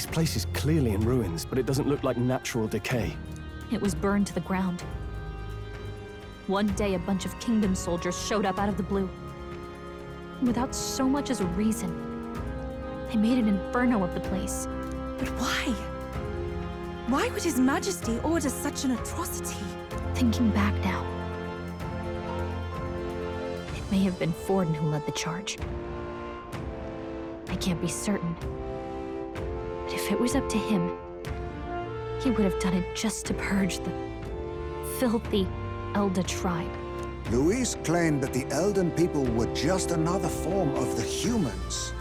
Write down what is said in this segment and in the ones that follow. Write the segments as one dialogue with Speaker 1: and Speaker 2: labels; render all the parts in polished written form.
Speaker 1: This place is clearly in ruins, but it doesn't look like natural decay.
Speaker 2: It was burned to the ground. One day, a bunch of kingdom soldiers showed up out of the blue. Without so much as a reason. They made an inferno of the place.
Speaker 3: But why? Why would His Majesty order such an atrocity?
Speaker 2: Thinking back now, it may have been Forden who led the charge. I can't be certain. But if it was up to him, he would have done it just to purge the filthy Elda tribe.
Speaker 4: Luis claimed that the Elden people were just another form of the humans.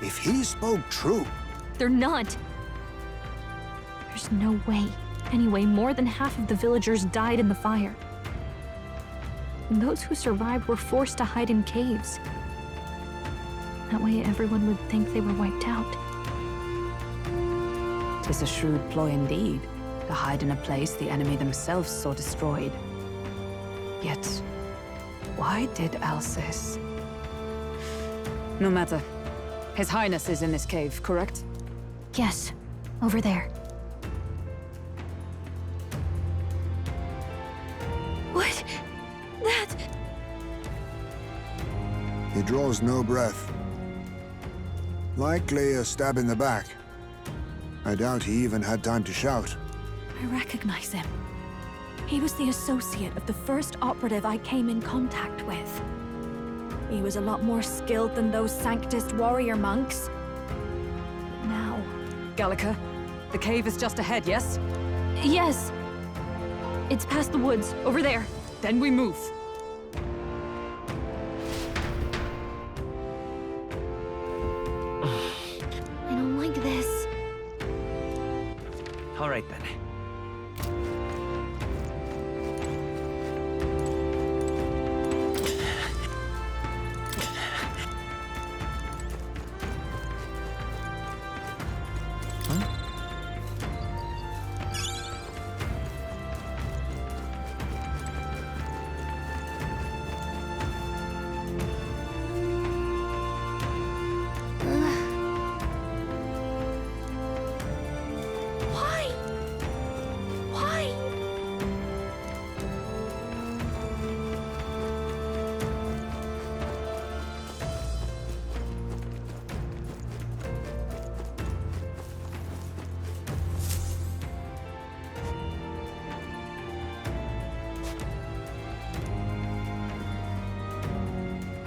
Speaker 4: If he spoke true...
Speaker 2: They're not. There's no way. Anyway, more than half of the villagers died in the fire. And those who survived were forced to hide in caves. That way everyone would think they were wiped out.
Speaker 5: 'Tis a shrewd ploy indeed, to hide in a place the enemy themselves saw destroyed. Yet, why did Alcest? No matter. His Highness is in this cave, correct?
Speaker 2: Yes, over there. What? That...
Speaker 4: He draws no breath. Likely a stab in the back. I doubt he even had time to shout.
Speaker 3: I recognize him. He was the associate of the first operative I came in contact with. He was a lot more skilled than those Sanctist warrior monks. But now...
Speaker 5: Gallica, the cave is just ahead, yes?
Speaker 2: Yes. It's past the woods, over there.
Speaker 5: Then we move.
Speaker 2: I don't like this.
Speaker 1: All right, then.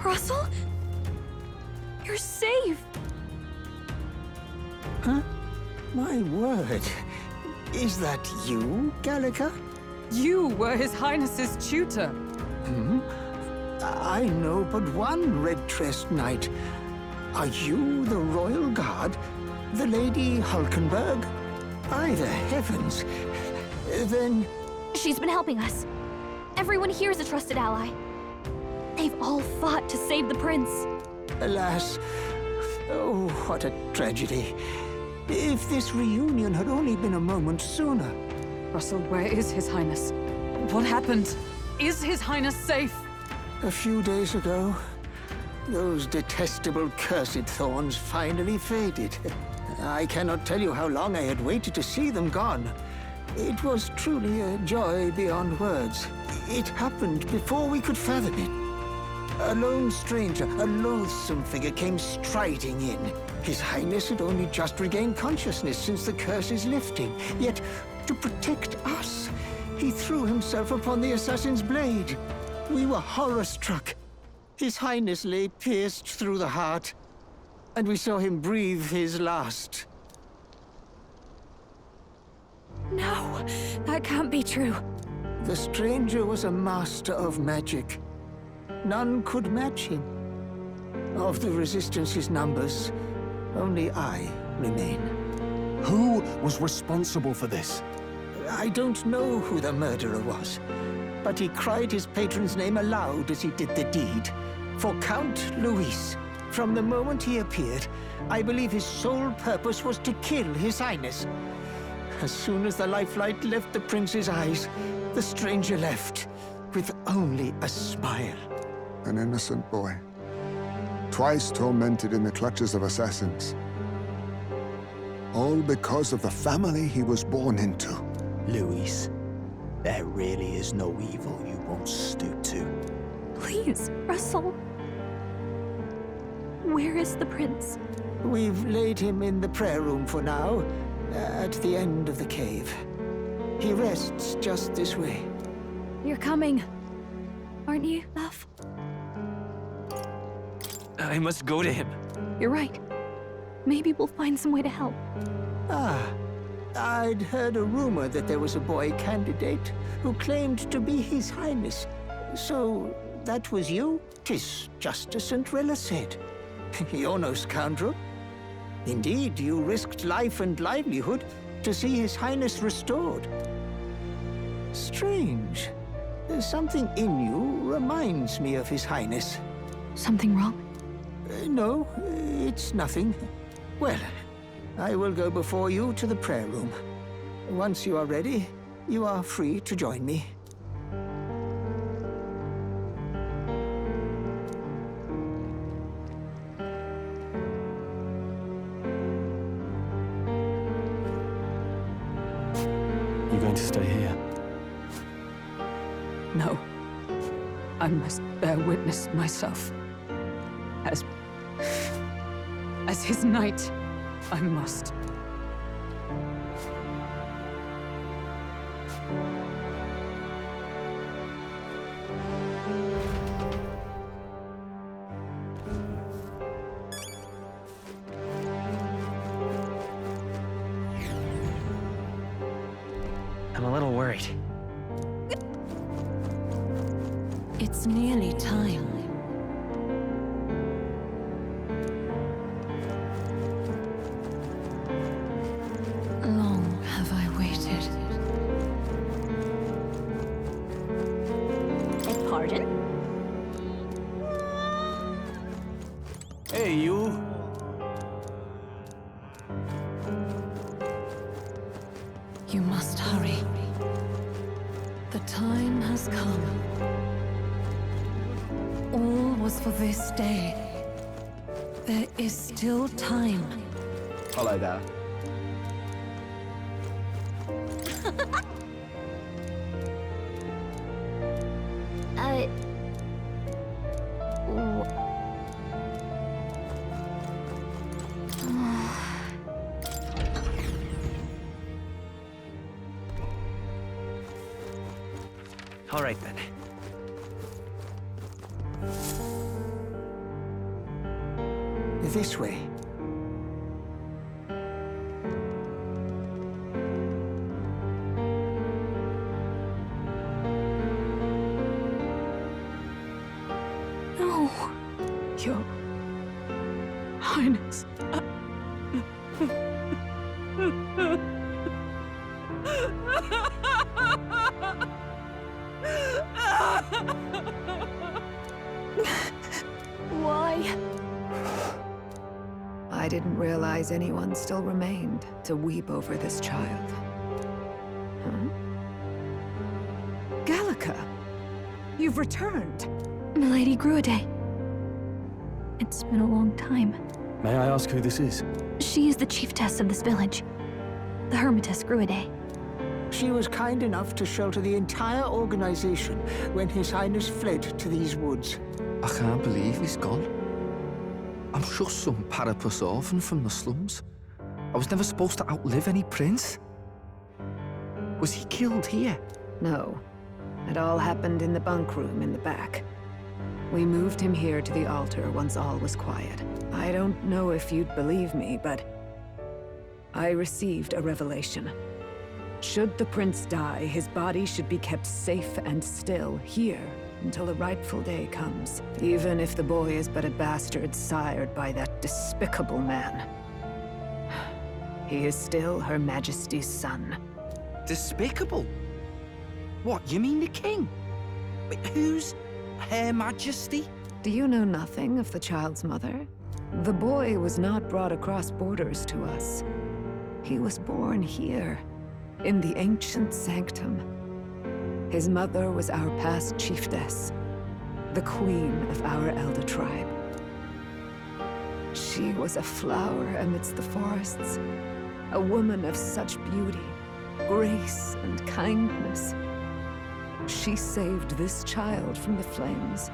Speaker 2: Russell? You're safe!
Speaker 6: Huh? My word. Is that you, Gallica?
Speaker 5: You were His Highness's tutor.
Speaker 6: Hmm? I know but one red-tressed knight. Are you the Royal Guard? The Lady Hulkenberg? By the heavens. Then...
Speaker 2: She's been helping us. Everyone here is a trusted ally. They've all fought to save the prince.
Speaker 6: Alas. Oh, what a tragedy. If this reunion had only been a moment sooner.
Speaker 5: Russell, where is His Highness? What happened? Is His Highness safe?
Speaker 6: A few days ago, those detestable cursed thorns finally faded. I cannot tell you how long I had waited to see them gone. It was truly a joy beyond words. It happened before we could fathom it. A lone stranger, a loathsome figure came striding in. His Highness had only just regained consciousness since the curse's lifting. Yet, to protect us, he threw himself upon the assassin's blade. We were horror-struck. His Highness lay pierced through the heart, and we saw him breathe his last.
Speaker 3: No, that can't be true.
Speaker 6: The stranger was a master of magic. None could match him. Of the Resistance's numbers, only I remain.
Speaker 1: Who was responsible for this?
Speaker 6: I don't know who the murderer was, but he cried his patron's name aloud as he did the deed. For Count Luis, from the moment he appeared, I believe his sole purpose was to kill His Highness. As soon as the lifelight left the prince's eyes, the stranger left, with only a smile.
Speaker 4: An innocent boy. Twice tormented in the clutches of assassins. All because of the family he was born into.
Speaker 7: Louise, there really is no evil you won't stoop to.
Speaker 2: Please, Russell. Where is the prince?
Speaker 6: We've laid him in the prayer room for now, at the end of the cave. He rests just this way.
Speaker 3: You're coming, aren't you, love?
Speaker 8: I must go to him.
Speaker 2: You're right. Maybe we'll find some way to help.
Speaker 6: Ah, I'd heard a rumor that there was a boy candidate who claimed to be His Highness. So, that was you? 'Tis just as St. Rilla said. You're no scoundrel. Indeed, you risked life and livelihood to see His Highness restored. Strange. Something in you reminds me of His Highness.
Speaker 2: Something wrong?
Speaker 6: No, it's nothing. Well, I will go before you to the prayer room. Once you are ready, you are free to join me.
Speaker 1: You going to stay here?
Speaker 5: No. I must bear witness myself. As his knight, I must.
Speaker 8: I'm a little worried.
Speaker 3: It's nearly time. Long have I waited.
Speaker 2: Beg pardon?
Speaker 1: Hey, you!
Speaker 3: You must hurry. The time has come. All was for this day. There is still time.
Speaker 7: Hello there.
Speaker 8: All right then.
Speaker 6: This way.
Speaker 2: No.
Speaker 5: Your Highness.
Speaker 2: Why?
Speaker 5: I didn't realize anyone still remained to weep over this child. Huh? Gallica! You've returned!
Speaker 2: Milady Gruaday. It's been a long time.
Speaker 1: May I ask who this is?
Speaker 2: She is the chiefess of this village. The Hermitess Gruaday.
Speaker 6: She was kind enough to shelter the entire organization when His Highness fled to these woods.
Speaker 9: I can't believe he's gone. I'm just some parapus orphan from the slums. I was never supposed to outlive any prince. Was he killed here?
Speaker 5: No. It all happened in the bunk room in the back. We moved him here to the altar once all was quiet. I don't know if you'd believe me, but I received a revelation. Should the prince die, his body should be kept safe and still here until the rightful day comes, even if the boy is but a bastard sired by that despicable man. He is still Her Majesty's son.
Speaker 9: Despicable? What, you mean the king? Wait, who's Her Majesty?
Speaker 5: Do you know nothing of the child's mother? The boy was not brought across borders to us. He was born here, in the ancient sanctum. His mother was our past chiefess, the queen of our elder tribe. She was a flower amidst the forests, A woman of such beauty, grace, and kindness. She saved this child from the flames.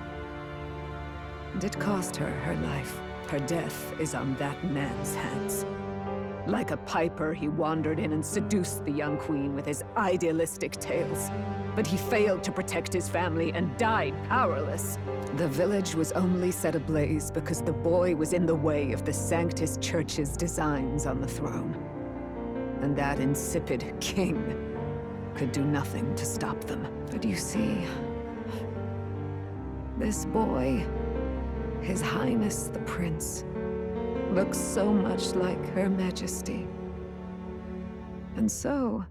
Speaker 5: And it cost her her life. Her death is on that man's hands. Like a piper, he wandered in and seduced the young queen with his idealistic tales. But he failed to protect his family and died powerless. The village was only set ablaze because the boy was in the way of the Sanctus Church's designs on the throne. And that insipid king could do nothing to stop them. But you see, this boy, His Highness the Prince, looks so much like Her Majesty. And so...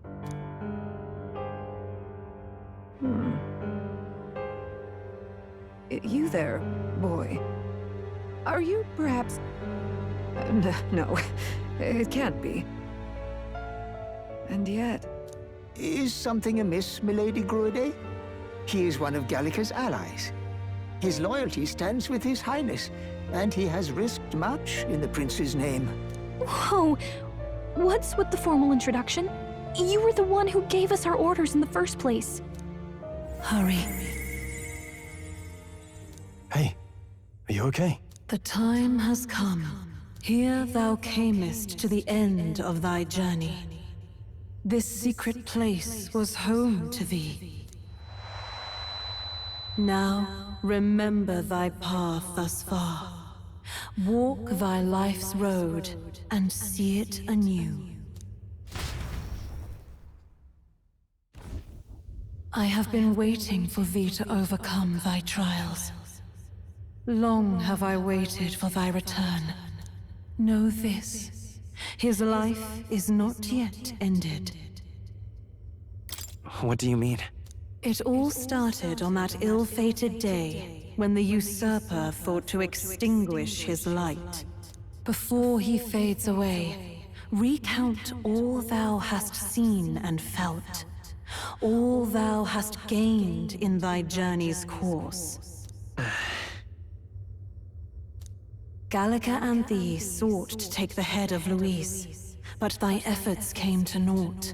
Speaker 5: You there, boy. Are you perhaps... no, it can't be. And yet...
Speaker 6: Is something amiss, Milady Gruede? He is one of Gallica's allies. His loyalty stands with His Highness, and he has risked much in the Prince's name.
Speaker 2: Whoa! What's with the formal introduction? You were the one who gave us our orders in the first place.
Speaker 10: Hurry.
Speaker 1: Hey, are you okay?
Speaker 10: The time has come. Here thou camest to the end of thy journey. This secret place was home to thee. Now, remember thy path thus far. Walk thy life's road and see it anew. I have been waiting for thee to overcome thy trials. Long have I waited for thy return. Know this. His life is not yet ended.
Speaker 8: What do you mean?
Speaker 10: It all started on that ill-fated day when the usurper thought to extinguish his light. Before he fades away, recount all thou hast seen and felt, all thou hast gained in thy journey's course. Gallica and thee sought to take the head of Louise, but thy efforts came to naught.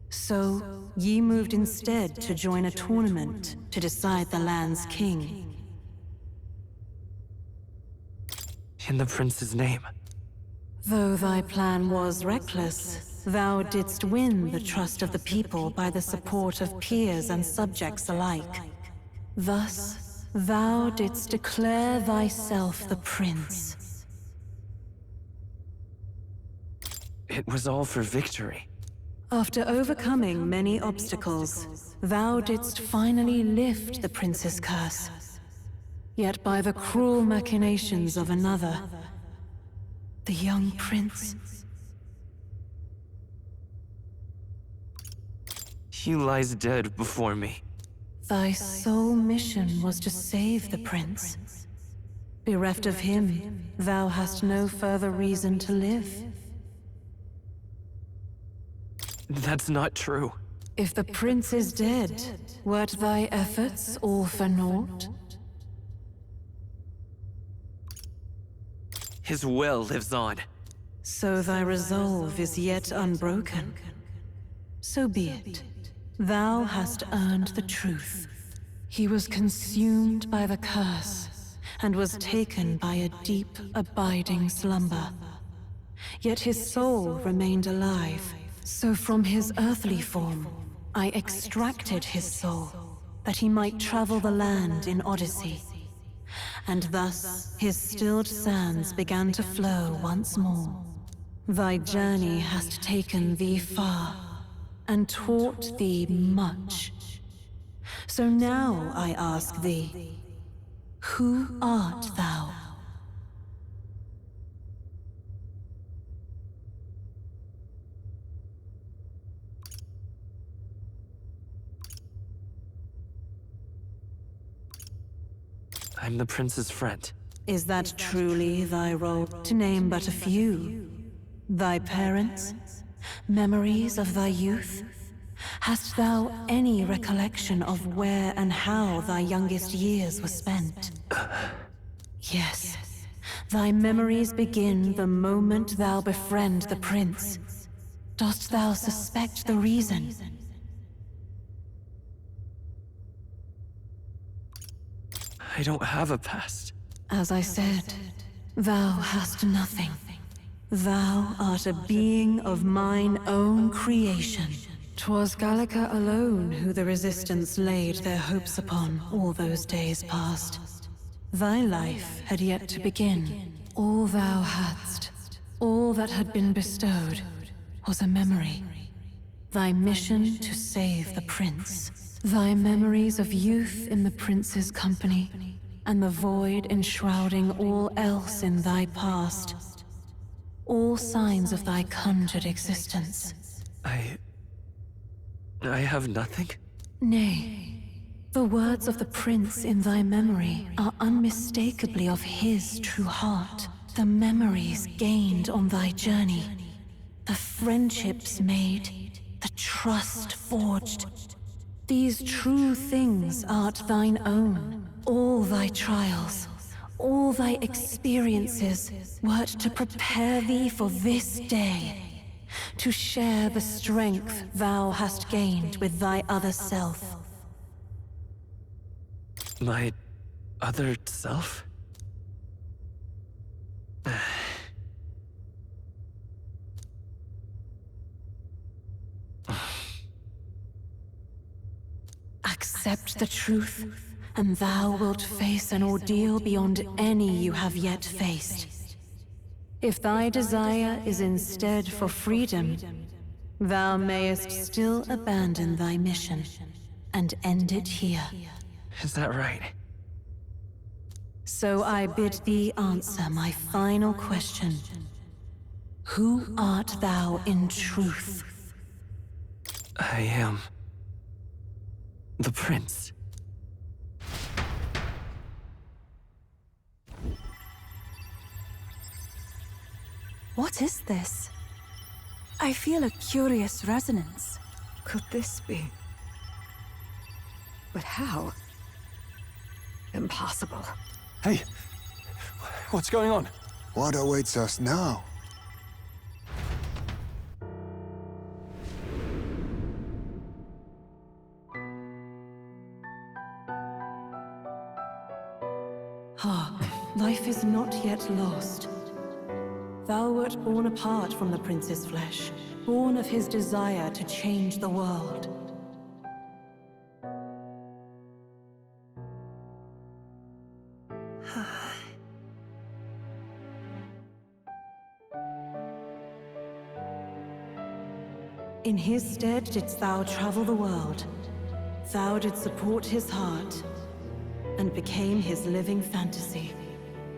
Speaker 10: So, ye moved instead to join a tournament to decide the land's king.
Speaker 8: In the prince's name.
Speaker 10: Though thy plan was reckless, thou didst win the trust of the people by the support of peers and subjects alike. Thus, thou didst declare thyself the prince.
Speaker 8: It was all for victory.
Speaker 10: After overcoming many obstacles, thou didst finally lift the prince's curse. Yet by the cruel machinations of another, the young prince...
Speaker 8: He lies dead before me.
Speaker 10: Thy sole mission was to save the prince. Bereft of him, thou hast no further reason to live.
Speaker 8: That's not true.
Speaker 10: If the prince is dead, wert thy efforts all for naught?
Speaker 8: His will lives on.
Speaker 10: So thy resolve is yet unbroken. So be it. Thou hast earned the truth. He was consumed by the curse, and was taken by a deep, abiding slumber. Yet his soul remained alive. So from his earthly form, I extracted his soul, that he might travel the land in Odyssey. And thus, his stilled sands began to flow once more. Thy journey hast taken thee far, and taught thee much. So now I ask thee, who art thou?
Speaker 8: I'm the prince's friend.
Speaker 10: Is that truly thy role? To name but a few. Thy parents? Memories of thy youth? Hast thou any recollection of where and how thy youngest years were spent? Yes, Thy memories begin the moment thou befriend the prince. Dost thou suspect the reason?
Speaker 8: I don't have a past.
Speaker 10: As I said, thou hast nothing. Thou art a being of mine own creation. 'Twas Gallica alone who the Resistance laid their hopes upon all those days past. Thy life had yet to begin. All thou hadst, all that had been bestowed, was a memory. Thy mission to save the prince. Thy memories of youth in the prince's company, and the void enshrouding all else in thy past. All signs of thy conjured existence.
Speaker 8: I have nothing?
Speaker 10: Nay, the words of the prince in thy memory are unmistakably of his true heart. The memories gained on thy journey, the friendships made, the trust forged. These true things art thine own. All thy trials, all thy experiences wert to prepare thee for this day. To share the strength thou hast gained with thy other self.
Speaker 8: My other self?
Speaker 10: Accept the truth, and thou wilt face an ordeal beyond any you have yet faced. If thy desire is instead for freedom, thou mayest still abandon thy mission and end it here.
Speaker 8: Is that right?
Speaker 10: So I bid thee answer my final question. Who art thou in truth?
Speaker 8: I am the prince.
Speaker 3: What is this? I feel a curious resonance. Could this be? But how? Impossible.
Speaker 1: Hey, what's going on?
Speaker 4: What awaits us now?
Speaker 10: Hark, life is not yet lost. Thou wert born apart from the prince's flesh, born of his desire to change the world. In his stead didst thou travel the world. Thou didst support his heart, and became his living fantasy.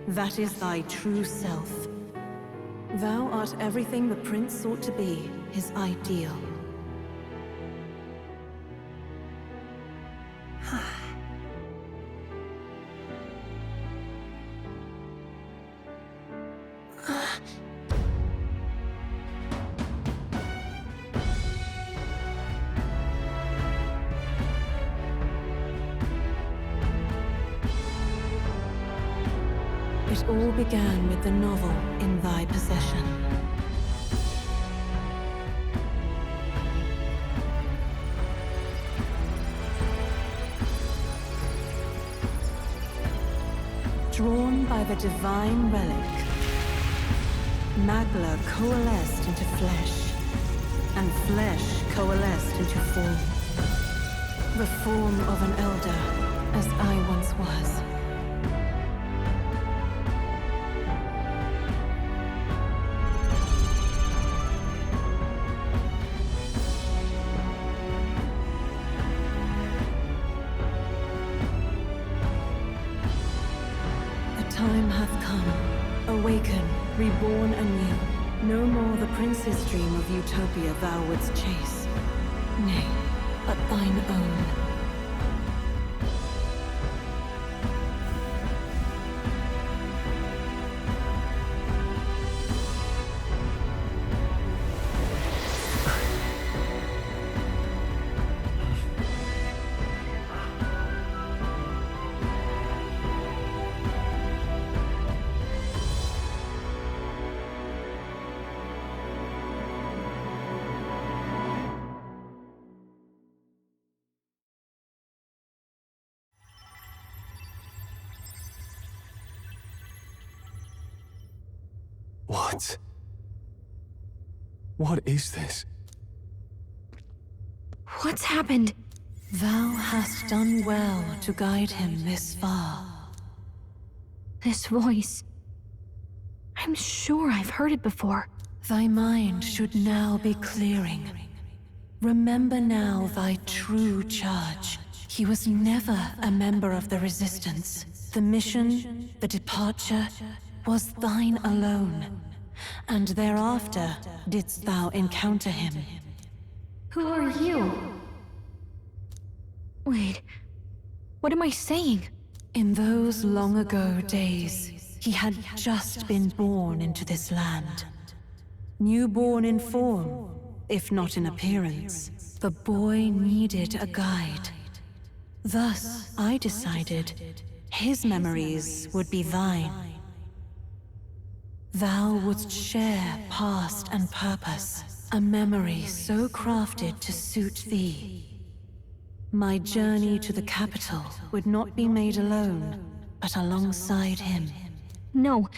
Speaker 10: That is thy true self. Thou art everything the prince sought to be, his ideal. It all began with the novel in thy possession. Drawn by the divine relic, Magla coalesced into flesh, and flesh coalesced into form. The form of an elder, as I once was. Time hath come. Awaken, reborn anew. No more the prince's dream of utopia thou wouldst chase. Nay, but thine own.
Speaker 1: What? What is this?
Speaker 2: What's happened?
Speaker 10: Thou hast done well to guide him this far.
Speaker 2: This voice. I'm sure I've heard it before.
Speaker 10: Thy mind should now be clearing. Remember now thy true charge. He was never a member of the Resistance. The mission, the departure, was thine alone. And thereafter didst thou encounter him.
Speaker 2: Who are you? Wait, what am I saying?
Speaker 10: In those long ago days, he had just been born into this land. Newborn in form, if not in appearance, the boy needed a guide. Thus, I decided his memories would be thine. Thou wouldst share past and purpose, a memory so crafted to suit thee. My journey to the capital would not be made alone, but alongside him.
Speaker 2: No,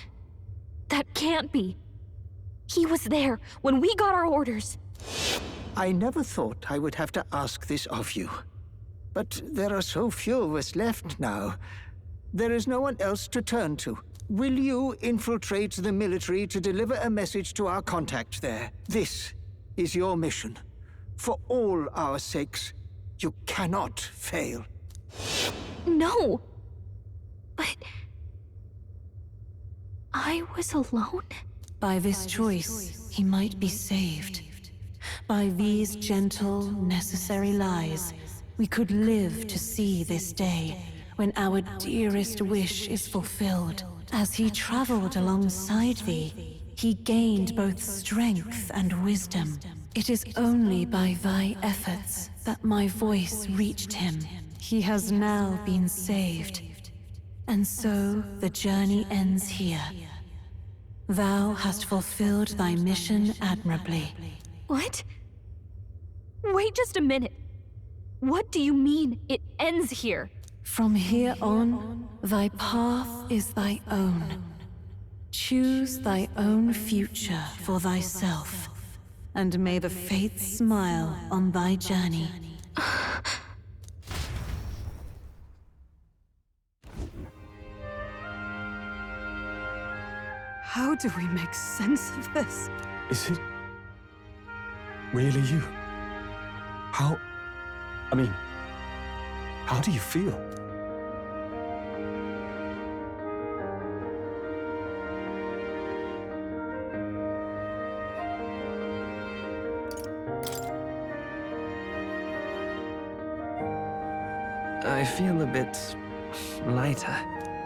Speaker 2: that can't be. He was there when we got our orders.
Speaker 6: I never thought I would have to ask this of you. But there are so few of us left now. There is no one else to turn to. Will you infiltrate the military to deliver a message to our contact there? This is your mission. For all our sakes, you cannot fail.
Speaker 2: No! But... I was alone?
Speaker 10: By this choice, he might be saved. By these gentle, necessary lies, we could live to see this day, when our dearest wish is fulfilled. As he traveled alongside thee, he gained both strength and wisdom. It is only by thy efforts that my voice reached him. He has now been saved. And so the journey ends here. Thou hast fulfilled thy mission admirably.
Speaker 2: What? Wait just a minute. What do you mean, it ends here?
Speaker 10: From here on, thy path is thy own. Choose thy own future for thyself, and may the fates smile on thy journey.
Speaker 5: How do we make sense of this?
Speaker 1: Is it really you? How do you feel?
Speaker 8: I feel a bit lighter.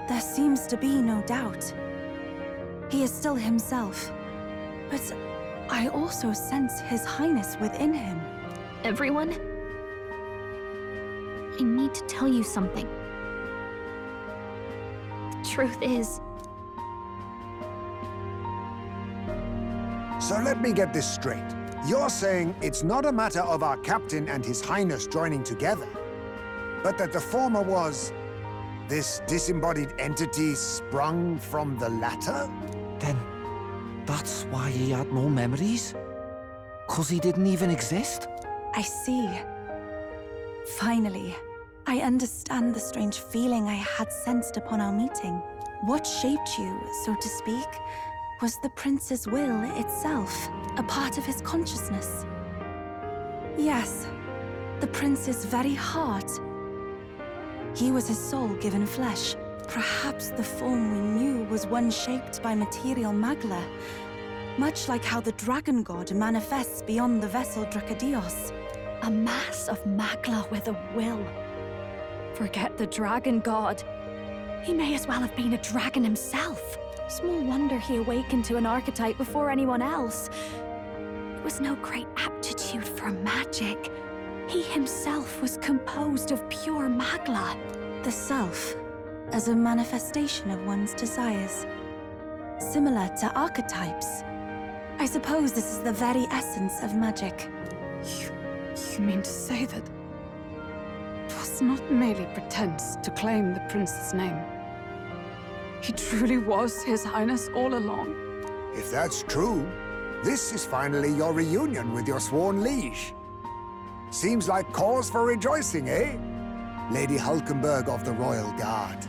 Speaker 3: There seems to be no doubt. He is still himself. But I also sense His Highness within him.
Speaker 2: Everyone? I need to tell you something. The truth is...
Speaker 4: So let me get this straight. You're saying it's not a matter of our captain and His Highness joining together, but that the former was this disembodied entity sprung from the latter?
Speaker 9: Then that's why he had no memories? 'Cause he didn't even exist?
Speaker 3: I see. Finally, I understand the strange feeling I had sensed upon our meeting. What shaped you, so to speak, was the prince's will itself, a part of his consciousness. Yes, the prince's very heart. He was his soul given flesh. Perhaps the form we knew was one shaped by material magla, much like how the dragon god manifests beyond the vessel Dracadios. A mass of magla with a will. Forget the dragon god. He may as well have been a dragon himself. Small wonder he awakened to an archetype before anyone else. It was no great aptitude for magic. He himself was composed of pure magla. The self, as a manifestation of one's desires. Similar to archetypes. I suppose this is the very essence of magic.
Speaker 5: You mean to say that it was not merely pretense to claim the prince's name? He truly was His Highness all along?
Speaker 4: If that's true, this is finally your reunion with your sworn liege. Seems like cause for rejoicing, eh? Lady Hulkenberg of the Royal Guard.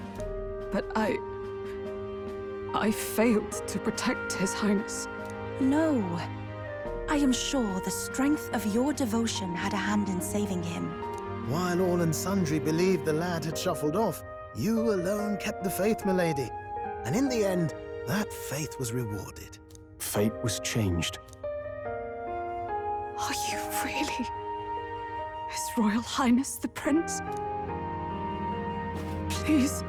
Speaker 5: But I failed to protect His Highness.
Speaker 11: No. I am sure the strength of your devotion had a hand in saving him.
Speaker 12: While all and sundry believed the lad had shuffled off, you alone kept the faith, milady. And in the end, that faith was rewarded.
Speaker 1: Fate was changed.
Speaker 5: Are you really His Royal Highness the Prince? Please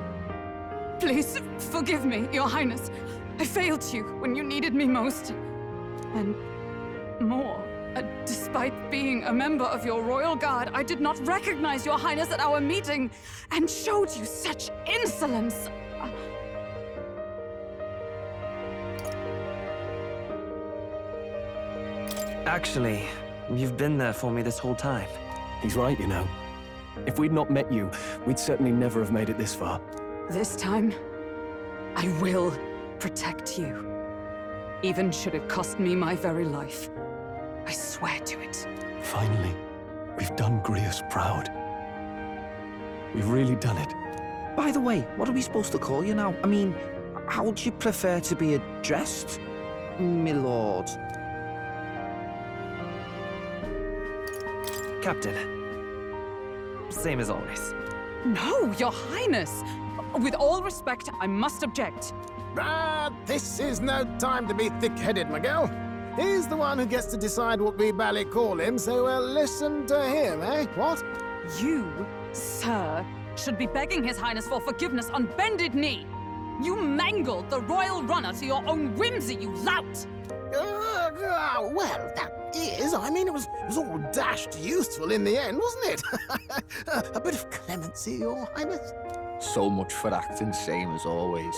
Speaker 5: forgive me, Your Highness. I failed you when you needed me most. And more, despite being a member of your Royal Guard, I did not recognize Your Highness at our meeting and showed you such insolence.
Speaker 8: Actually, you've been there for me this whole time.
Speaker 1: He's right, you know. If we'd not met you, we'd certainly never have made it this far.
Speaker 5: This time, I will protect you. Even should it cost me my very life. I swear to it.
Speaker 1: Finally, we've done Grius proud. We've really done it.
Speaker 9: By the way, what are we supposed to call you now? I mean, how would you prefer to be addressed, my lord?
Speaker 8: Captain. Same as always.
Speaker 5: No, Your Highness! With all respect, I must object.
Speaker 12: This is no time to be thick-headed, Miguel. He's the one who gets to decide what we bally call him, so we'll listen to him, eh? What?
Speaker 5: You, sir, should be begging His Highness for forgiveness on bended knee. You mangled the royal runner to your own whimsy, you lout!
Speaker 12: Well, that is. I mean, it was all dashed useful in the end, wasn't it? A bit of clemency, Your Highness.
Speaker 9: So much for acting same as always.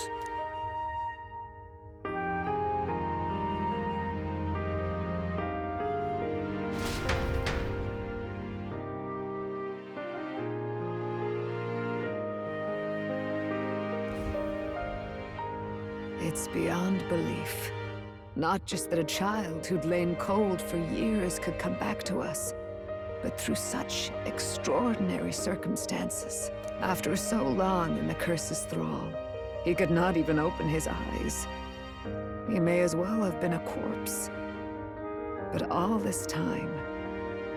Speaker 5: It's beyond belief. Not just that a child who'd lain cold for years could come back to us, but through such extraordinary circumstances. After so long in the curse's thrall, he could not even open his eyes. He may as well have been a corpse. But all this time,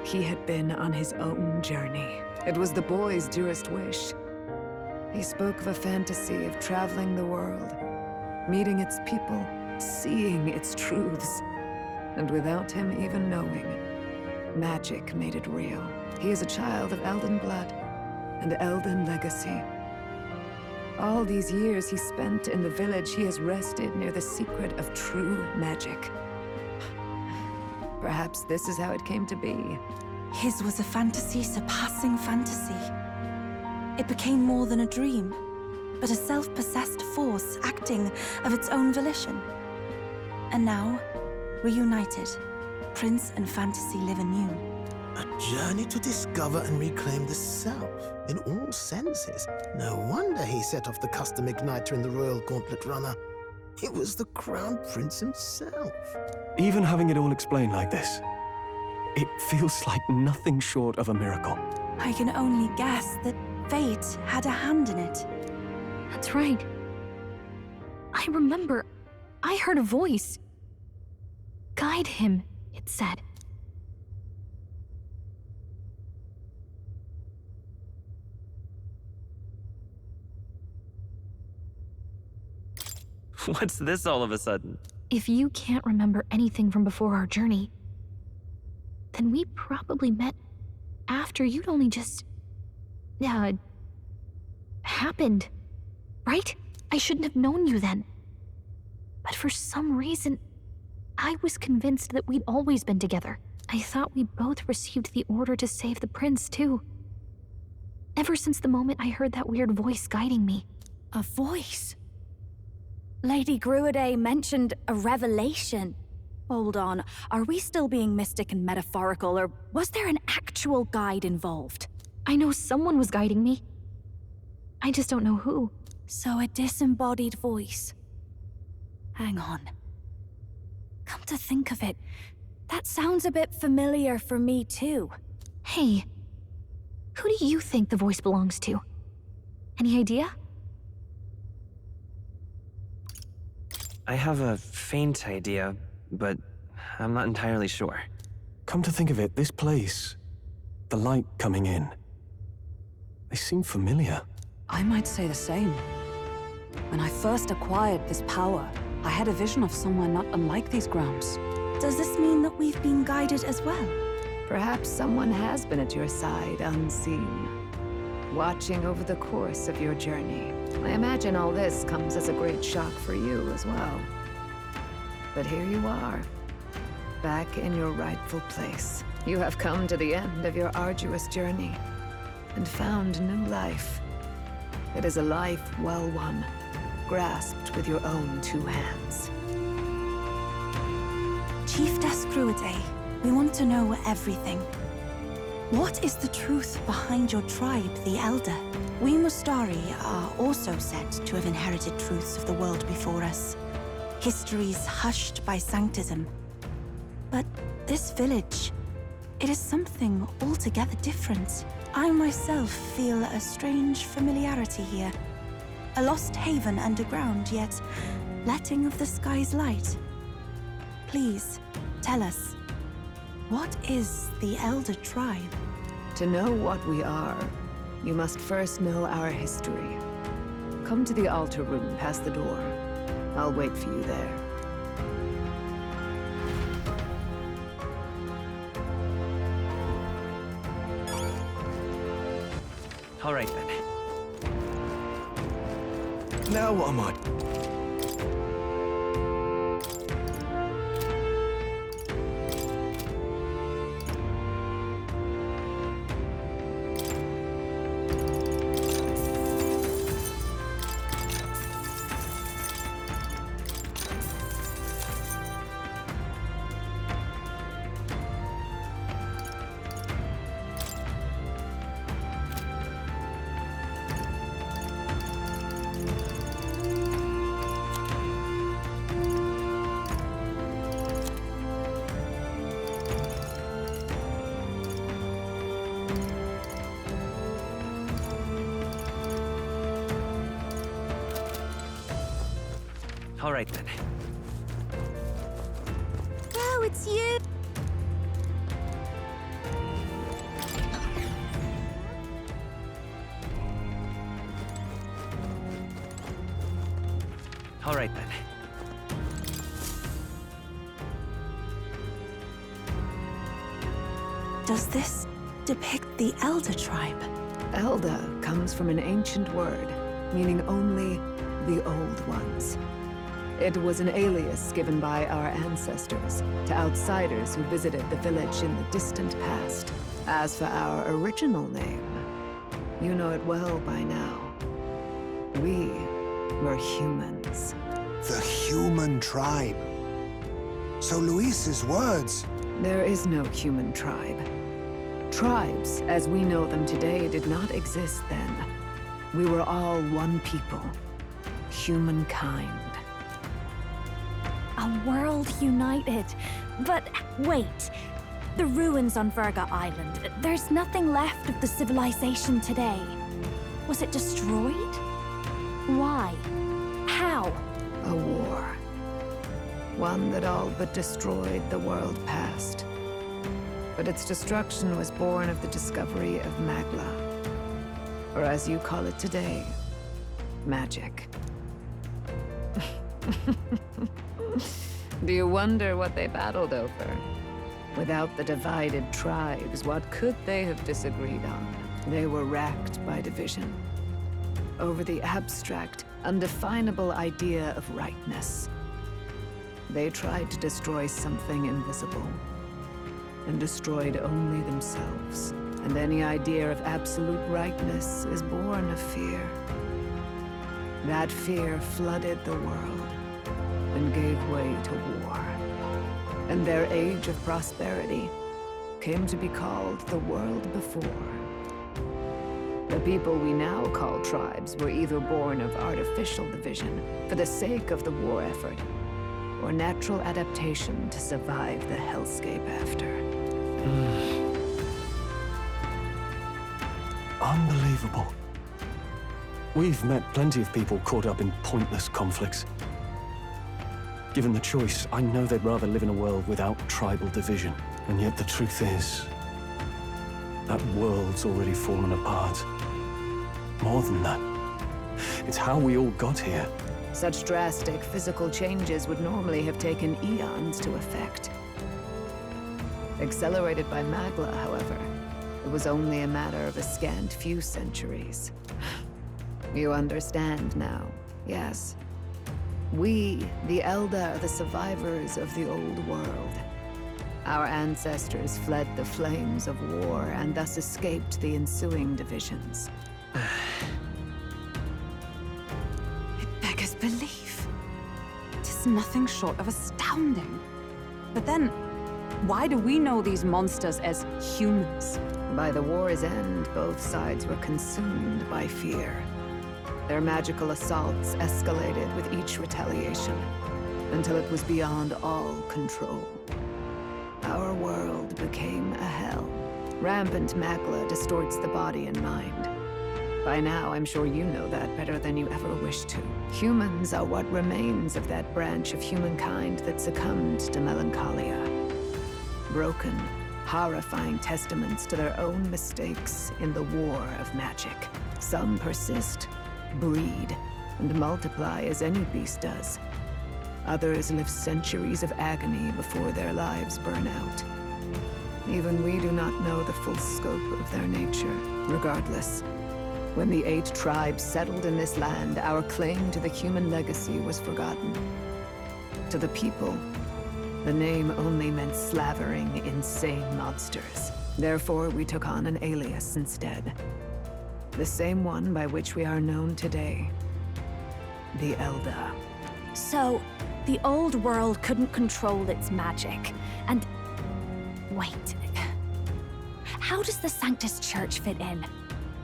Speaker 5: he had been on his own journey. It was the boy's dearest wish. He spoke of a fantasy of traveling the world, meeting its people, seeing its truths. And without him even knowing, magic made it real. He is a child of Elden blood and Elden legacy. All these years he spent in the village, he has rested near the secret of true magic. Perhaps this is how it came to be.
Speaker 11: His was a fantasy surpassing fantasy. It became more than a dream, but a self-possessed force acting of its own volition. And now, reunited, Prince and fantasy live anew.
Speaker 12: A journey to discover and reclaim the self, in all senses. No wonder he set off the custom igniter in the Royal Gauntlet Runner. It was the Crown Prince himself.
Speaker 1: Even having it all explained like this, it feels like nothing short of a miracle.
Speaker 11: I can only guess that fate had a hand in it.
Speaker 2: That's right. I remember, I heard a voice. Guide him, it said.
Speaker 8: What's this all of a sudden?
Speaker 2: If you can't remember anything from before our journey, then we probably met after you'd only just... happened. Right? I shouldn't have known you then. But for some reason, I was convinced that we'd always been together. I thought we both received the order to save the prince, too. Ever since the moment I heard that weird voice guiding me.
Speaker 3: A voice? Lady Gruiday mentioned a revelation. Hold on, are we still being mystic and metaphorical, or was there an actual guide involved?
Speaker 2: I know someone was guiding me. I just don't know who.
Speaker 3: So a disembodied voice. Hang on. Come to think of it, that sounds a bit familiar for me too.
Speaker 2: Hey, who do you think the voice belongs to? Any idea?
Speaker 8: I have a faint idea, but I'm not entirely sure.
Speaker 1: Come to think of it, this place, the light coming in, they seem familiar.
Speaker 5: I might say the same. When I first acquired this power, I had a vision of somewhere not unlike these grounds.
Speaker 11: Does this mean that we've been guided as well?
Speaker 5: Perhaps someone has been at your side unseen, watching over the course of your journey. I imagine all this comes as a great shock for you as well. But here you are, back in your rightful place. You have come to the end of your arduous journey and found new life. It is a life well won, grasped with your own two hands.
Speaker 11: Chief Descruidae, we want to know everything. What is the truth behind your tribe, the Elder? We Mustari are also said to have inherited truths of the world before us. Histories hushed by sanctism. But this village, it is something altogether different. I myself feel a strange familiarity here. A lost haven underground, yet letting of the sky's light. Please, tell us, what is the Elder Tribe?
Speaker 5: To know what we are, you must first know our history. Come to the altar room past the door. I'll wait for you there.
Speaker 8: All right then.
Speaker 1: Now what am I?
Speaker 8: All right then.
Speaker 3: Oh, it's you!
Speaker 8: All right then.
Speaker 11: Does this depict the Elder Tribe?
Speaker 5: Elder comes from an ancient word, meaning only the Old Ones. It was an alias given by our ancestors to outsiders who visited the village in the distant past. As for our original name, you know it well by now. We were humans.
Speaker 4: The human tribe. So Luis's words...
Speaker 5: There is no human tribe. Tribes, as we know them today, did not exist then. We were all one people. Humankind.
Speaker 3: A world united. But wait, the ruins on Virga Island, there's nothing left of the civilization today. Was it destroyed? Why? How?
Speaker 5: A war. One that all but destroyed the world past. But its destruction was born of the discovery of Magla. Or as you call it today, magic. Do you wonder what they battled over? Without the divided tribes, what could they have disagreed on? They were racked by division. Over the abstract, undefinable idea of rightness. They tried to destroy something invisible, and destroyed only themselves. And any idea of absolute rightness is born of fear. That fear flooded the world, and gave way to war. And their age of prosperity came to be called the world before. The people we now call tribes were either born of artificial division for the sake of the war effort, or natural adaptation to survive the hellscape after.
Speaker 1: Unbelievable. We've met plenty of people caught up in pointless conflicts. Given the choice, I know they'd rather live in a world without tribal division. And yet the truth is, that world's already fallen apart. More than that, it's how we all got here.
Speaker 5: Such drastic physical changes would normally have taken eons to effect. Accelerated by Magla, however, it was only a matter of a scant few centuries. You understand now, yes? We, the Elder, are the survivors of the old world. Our ancestors fled the flames of war and thus escaped the ensuing divisions. It beggars belief. Tis nothing short of astounding. But then, why do we know these monsters as humans? By the war's end, both sides were consumed by fear. Their magical assaults escalated with each retaliation, until it was beyond all control. Our world became a hell. Rampant Magla distorts the body and mind. By now, I'm sure you know that better than you ever wished to. Humans are what remains of that branch of humankind that succumbed to melancholia. Broken, horrifying testaments to their own mistakes in the war of magic. Some persist, breed, and multiply as any beast does. Others live centuries of agony before their lives burn out. Even we do not know the full scope of their nature. Regardless, when the 8 tribes settled in this land, our claim to the human legacy was forgotten. To the people, the name only meant slavering, insane monsters. Therefore, we took on an alias instead. The same one by which we are known today. The Elder.
Speaker 2: So, the old world couldn't control its magic, and... Wait. How does the Sanctus Church fit in?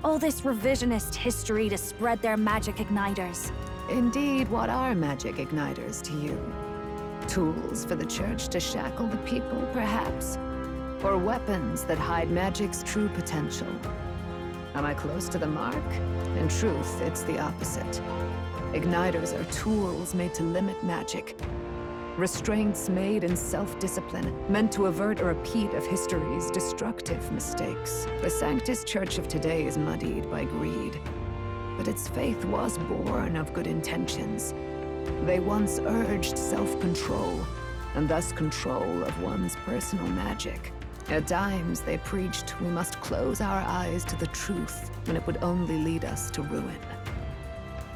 Speaker 2: All this revisionist history to spread their magic igniters.
Speaker 5: Indeed, what are magic igniters to you? Tools for the Church to shackle the people, perhaps? Or weapons that hide magic's true potential? Am I close to the mark? In truth, it's the opposite. Igniters are tools made to limit magic. Restraints made in self-discipline, meant to avert a repeat of history's destructive mistakes. The Sanctus Church of today is muddied by greed, but its faith was born of good intentions. They once urged self-control, and thus control of one's personal magic. At times, they preached we must close our eyes to the truth when it would only lead us to ruin.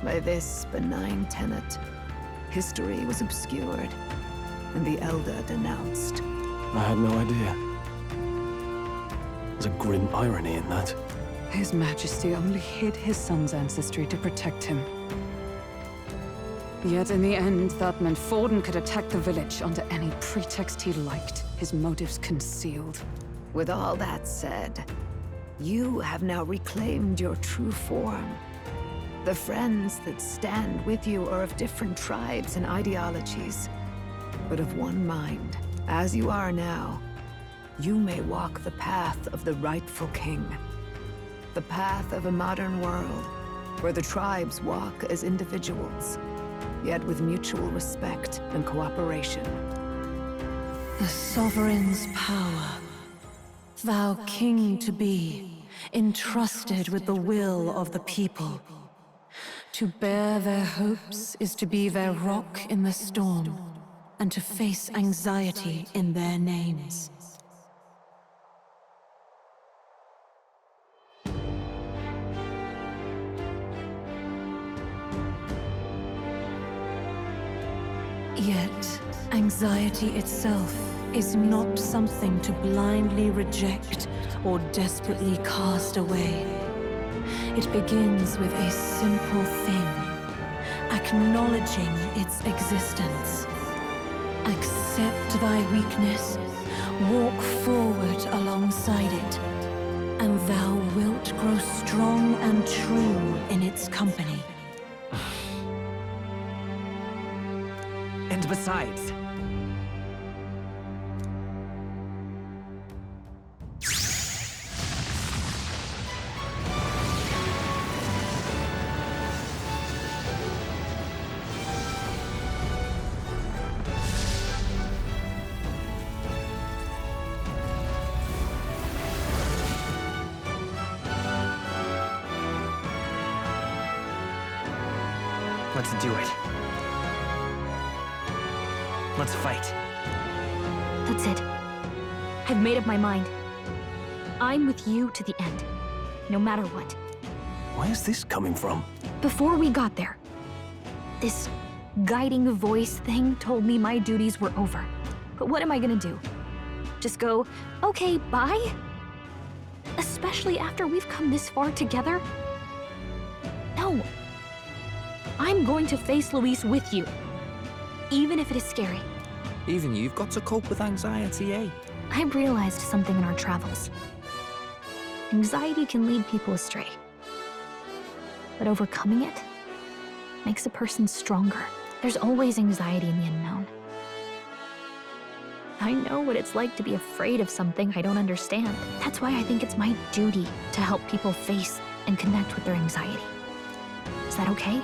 Speaker 5: By this benign tenet, history was obscured, and the Elder denounced.
Speaker 1: I had no idea. There's a grim irony in that.
Speaker 5: His Majesty only hid his son's ancestry to protect him. Yet in the end, that meant Forden could attack the village under any pretext he liked, his motives concealed. With all that said, you have now reclaimed your true form. The friends that stand with you are of different tribes and ideologies, but of one mind. As you are now, you may walk the path of the rightful king. The path of a modern world, where the tribes walk as individuals, yet with mutual respect and cooperation.
Speaker 10: The sovereign's power, thou king to be, entrusted with the will of the people. To bear their hopes is to be their rock in the storm, and to face anxiety in their names. Yet, anxiety itself is not something to blindly reject or desperately cast away. It begins with a simple thing, acknowledging its existence. Accept thy weakness, walk forward alongside it, and thou wilt grow strong and true in its company.
Speaker 9: And
Speaker 8: besides... Let's do it. Let's fight.
Speaker 2: That's it. I've made up my mind. I'm with you to the end, no matter what.
Speaker 1: Where's this coming from?
Speaker 2: Before we got there, this guiding voice thing told me my duties were over. But what am I gonna do? Just go, okay, bye? Especially after we've come this far together? No. I'm going to face Luis with you, even if it is scary.
Speaker 9: Even you've got to cope with anxiety, eh?
Speaker 2: I realized something in our travels. Anxiety can lead people astray. But overcoming it makes a person stronger. There's always anxiety in the unknown. I know what it's like to be afraid of something I don't understand. That's why I think it's my duty to help people face and connect with their anxiety. Is that okay?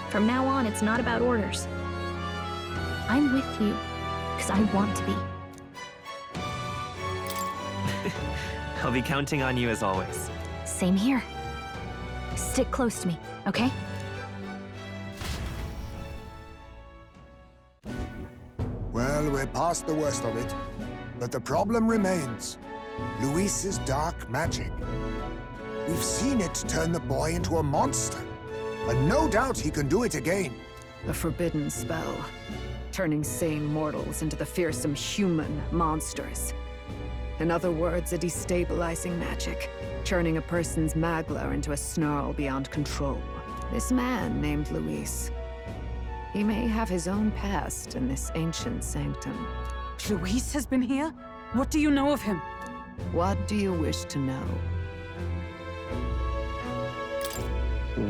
Speaker 2: From now on, it's not about orders. I'm with you because I want to be.
Speaker 8: I'll be counting on you as always.
Speaker 2: Same here. Stick close to me, okay?
Speaker 4: Well, we're past the worst of it. But the problem remains. Luis's dark magic. We've seen it turn the boy into a monster. And no doubt he can do it again.
Speaker 5: A forbidden spell, turning sane mortals into the fearsome human monsters. In other words, a destabilizing magic, turning a person's magla into a snarl beyond control. This man named Luis, he may have his own past in this ancient sanctum.
Speaker 10: Luis has been here? What do you know of him?
Speaker 5: What do you wish to know?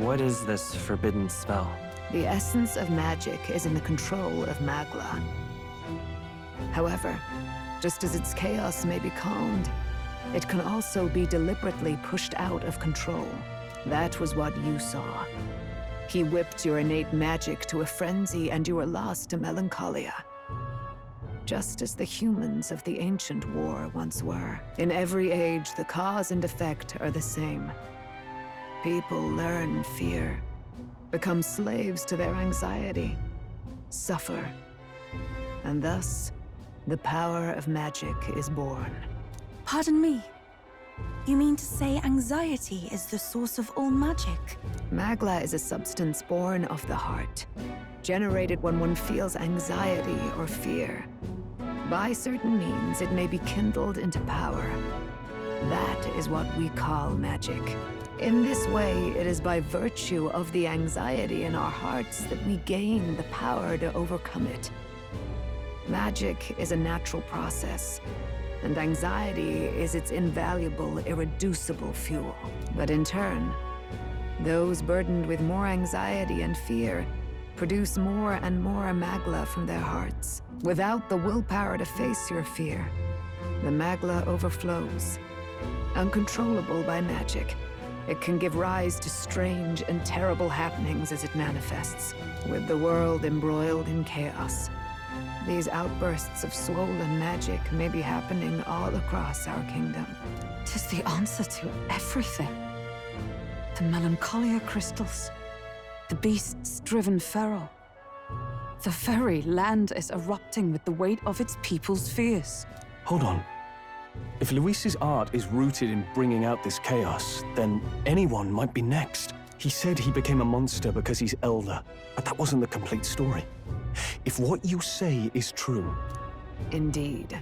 Speaker 8: What is this forbidden spell?
Speaker 5: The essence of magic is in the control of magla. However, just as its chaos may be calmed, it can also be deliberately pushed out of control. That was what you saw. He whipped your innate magic to a frenzy and you were lost to melancholia. Just as the humans of the ancient war once were. In every age, the cause and effect are the same. People learn fear, become slaves to their anxiety, suffer, and thus, the power of magic is born.
Speaker 11: Pardon me. You mean to say anxiety is the source of all magic?
Speaker 5: Magla is a substance born of the heart, generated when one feels anxiety or fear. By certain means, it may be kindled into power. That is what we call magic. In this way, it is by virtue of the anxiety in our hearts that we gain the power to overcome it. Magic is a natural process, and anxiety is its invaluable, irreducible fuel. But in turn, those burdened with more anxiety and fear produce more and more magla from their hearts. Without the willpower to face your fear, the magla overflows. Uncontrollable by magic, it can give rise to strange and terrible happenings as it manifests, with the world embroiled in chaos. These outbursts of swollen magic may be happening all across our kingdom.
Speaker 10: 'Tis the answer to everything. The melancholia crystals, the beasts driven feral. The very land is erupting with the weight of its people's fears.
Speaker 1: Hold on. If Luis's art is rooted in bringing out this chaos, then anyone might be next. He said he became a monster because he's elder, but that wasn't the complete story. If what you say is true...
Speaker 5: Indeed.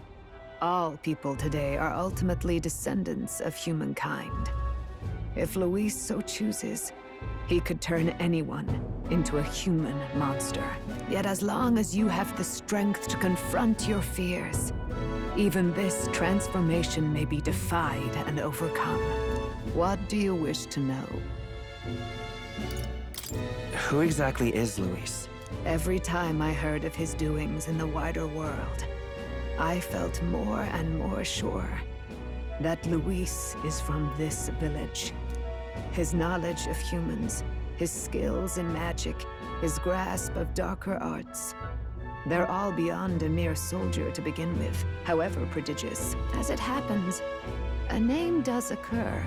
Speaker 5: All people today are ultimately descendants of humankind. If Luis so chooses, he could turn anyone into a human monster. Yet as long as you have the strength to confront your fears, even this transformation may be defied and overcome. What do you wish to know?
Speaker 8: Who exactly is Luis?
Speaker 5: Every time I heard of his doings in the wider world, I felt more and more sure that Luis is from this village. His knowledge of humans, his skills in magic, his grasp of darker arts, they're all beyond a mere soldier to begin with, however prodigious. As it happens, a name does occur.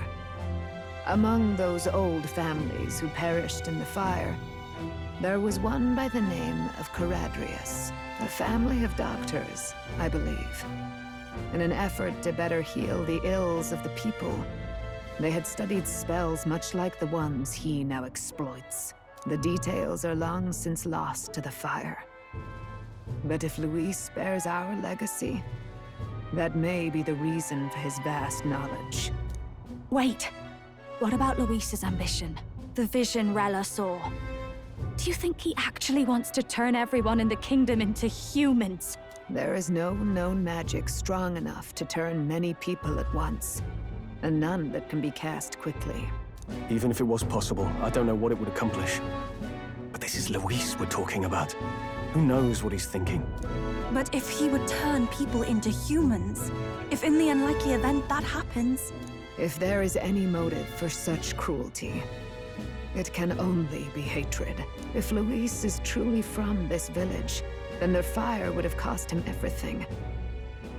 Speaker 5: Among those old families who perished in the fire, there was one by the name of Caradrius, a family of doctors, I believe. In an effort to better heal the ills of the people, they had studied spells much like the ones he now exploits. The details are long since lost to the fire. But if Luis bears our legacy, that may be the reason for his vast knowledge.
Speaker 3: Wait, what about Luis's ambition? The vision Rella saw? Do you think he actually wants to turn everyone in the kingdom into humans?
Speaker 5: There is no known magic strong enough to turn many people at once, and none that can be cast quickly.
Speaker 1: Even if it was possible, I don't know what it would accomplish. But this is Luis we're talking about. Who knows what he's thinking?
Speaker 11: But if he would turn people into humans, if in the unlikely event that happens...
Speaker 5: If there is any motive for such cruelty, it can only be hatred. If Luis is truly from this village, then their fire would have cost him everything.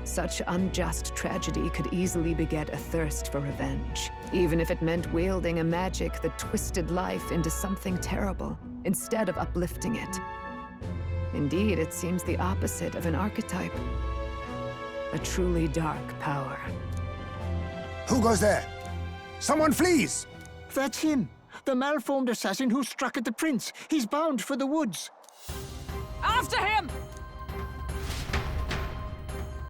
Speaker 5: Such unjust tragedy could easily beget a thirst for revenge, even if it meant wielding a magic that twisted life into something terrible, instead of uplifting it. Indeed, it seems the opposite of an archetype. A truly dark power.
Speaker 4: Who goes there? Someone flees!
Speaker 6: That's him. The malformed assassin who struck at the prince. He's bound for the woods.
Speaker 3: After him!